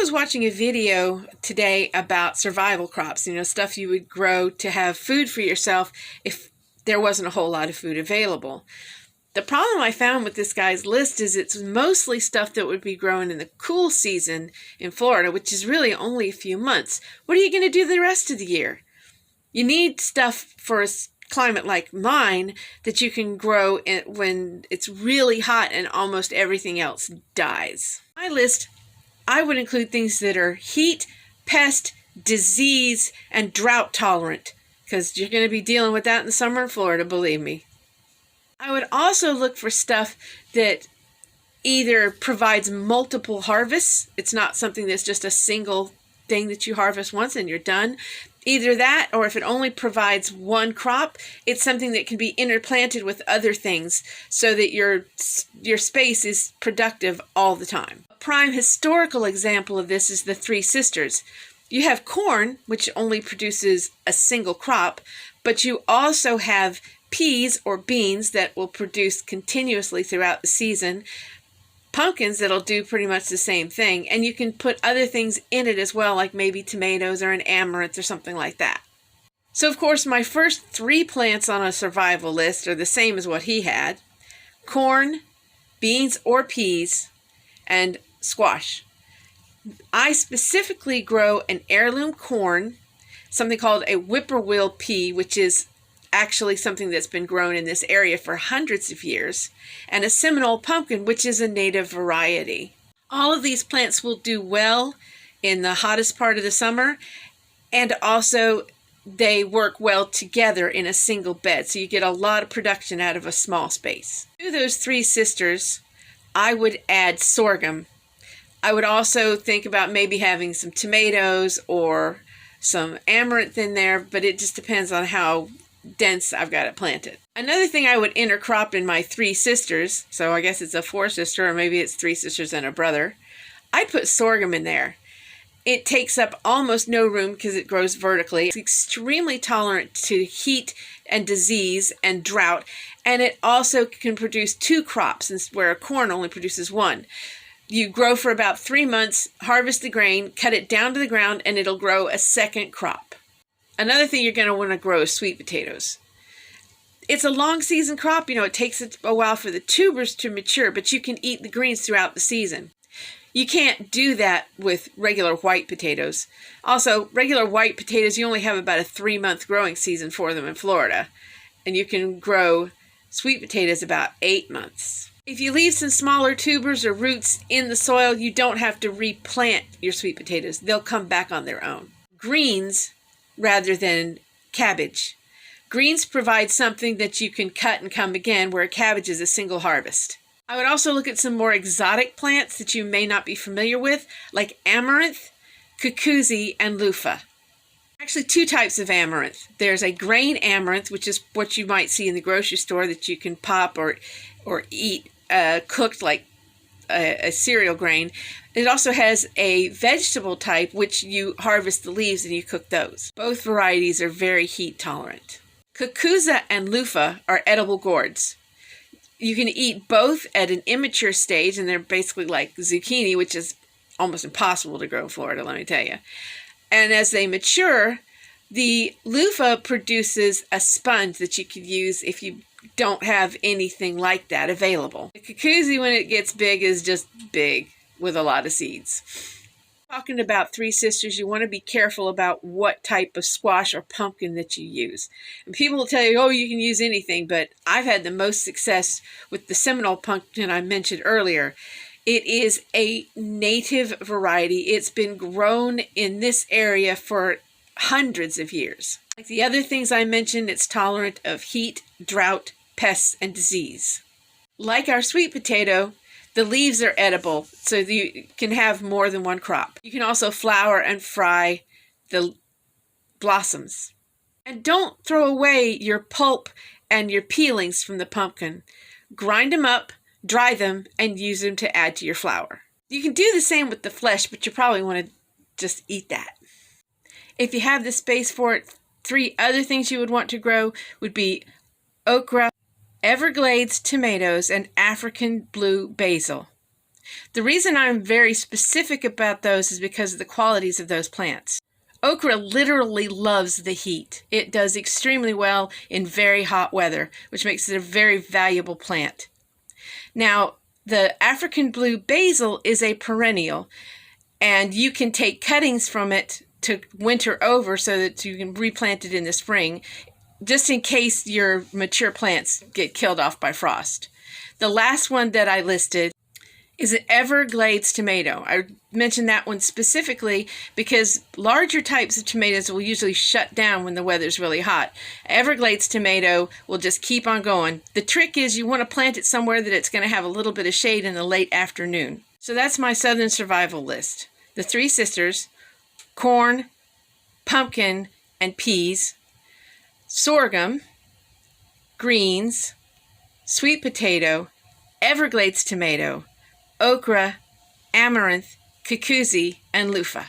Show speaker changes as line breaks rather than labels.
was watching a video today about survival crops, stuff you would grow to have food for yourself if there wasn't a whole lot of food available. The problem I found with this guy's list is it's mostly stuff that would be grown in the cool season in Florida, which is really only a few months. What are you going to do the rest of the year? You need stuff for a climate like mine that you can grow when it's really hot and almost everything else dies. My list, I would include things that are heat, pest, disease, and drought tolerant, because you're going to be dealing with that in the summer in Florida, believe me. I would also look for stuff that either provides multiple harvests. It's not something that's just a single thing that you harvest once and you're done. Either that, or if it only provides one crop, it's something that can be interplanted with other things so that your space is productive all the time. A prime historical example of this is the Three Sisters. You have corn, which only produces a single crop, but you also have peas or beans that will produce continuously throughout the season, pumpkins that'll do pretty much the same thing, and you can put other things in it as well, like maybe tomatoes or an amaranth or something like that. So of course my first 3 plants on a survival list are the same as what he had: corn, beans or peas, and squash. I specifically grow an heirloom corn, something called a whippoorwill pea, which is actually something that's been grown in this area for hundreds of years, and a Seminole pumpkin, which is a native variety. All of these plants will do well in the hottest part of the summer, and also they work well together in a single bed, so you get a lot of production out of a small space. To those Three Sisters, I would add sorghum. I would also think about maybe having some tomatoes or some amaranth in there, but it just depends on how dense I've got it planted. Another thing I would intercrop in my Three Sisters, so I guess it's a 4-sister, or maybe it's 3 sisters and a brother, I'd put sorghum in there. It takes up almost no room because it grows vertically. It's extremely tolerant to heat and disease and drought, and it also can produce 2 crops, where a corn only produces 1. You grow for about 3 months, harvest the grain, cut it down to the ground, and it'll grow a second crop. Another thing you're going to want to grow is sweet potatoes. It's a long season crop. It takes a while for the tubers to mature, but you can eat the greens throughout the season. You can't do that with regular white potatoes. Also, regular white potatoes, you only have about a 3-month growing season for them in Florida, and you can grow sweet potatoes about 8 months. If you leave some smaller tubers or roots in the soil, you don't have to replant your sweet potatoes. They'll come back on their own. Greens rather than cabbage. Greens provide something that you can cut and come again, where a cabbage is a single harvest. I would also look at some more exotic plants that you may not be familiar with, like amaranth, cucuzi, and loofah. Actually, 2 types of amaranth. There's a grain amaranth, which is what you might see in the grocery store that you can pop or eat cooked like a cereal grain. It also has a vegetable type, which you harvest the leaves and you cook those. Both varieties are very heat tolerant. Cucuza and loofah are edible gourds. You can eat both at an immature stage, and they're basically like zucchini, which is almost impossible to grow in Florida, let me tell you. And as they mature, the loofah produces a sponge that you could use if you don't have anything like that available. The cucuzi, when it gets big, is just big with a lot of seeds. Talking about Three Sisters, you want to be careful about what type of squash or pumpkin that you use. And people will tell you, oh, you can use anything, but I've had the most success with the Seminole pumpkin I mentioned earlier. It is a native variety. It's been grown in this area for hundreds of years. Like the other things I mentioned, it's tolerant of heat, drought, pests, and disease. Like our sweet potato, the leaves are edible, so you can have more than 1 crop. You can also flour and fry the blossoms. And don't throw away your pulp and your peelings from the pumpkin. Grind them up, dry them, and use them to add to your flour. You can do the same with the flesh, but you probably want to just eat that. If you have the space for it, 3 other things you would want to grow would be okra, Everglades tomatoes, and African blue basil. The reason I'm very specific about those is because of the qualities of those plants. Okra literally loves the heat. It does extremely well in very hot weather, which makes it a very valuable plant. Now, the African blue basil is a perennial, and you can take cuttings from it to winter over so that you can replant it in the spring, just in case your mature plants get killed off by frost. The last one that I listed is an Everglades tomato. I mentioned that one specifically because larger types of tomatoes will usually shut down when the weather's really hot. Everglades tomato will just keep on going. The trick is you want to plant it somewhere that it's going to have a little bit of shade in the late afternoon. So that's my southern survival list. The three sisters, corn, pumpkin, and peas, sorghum, greens, sweet potato, Everglades tomato, okra, amaranth, cucuzzi, and loofah.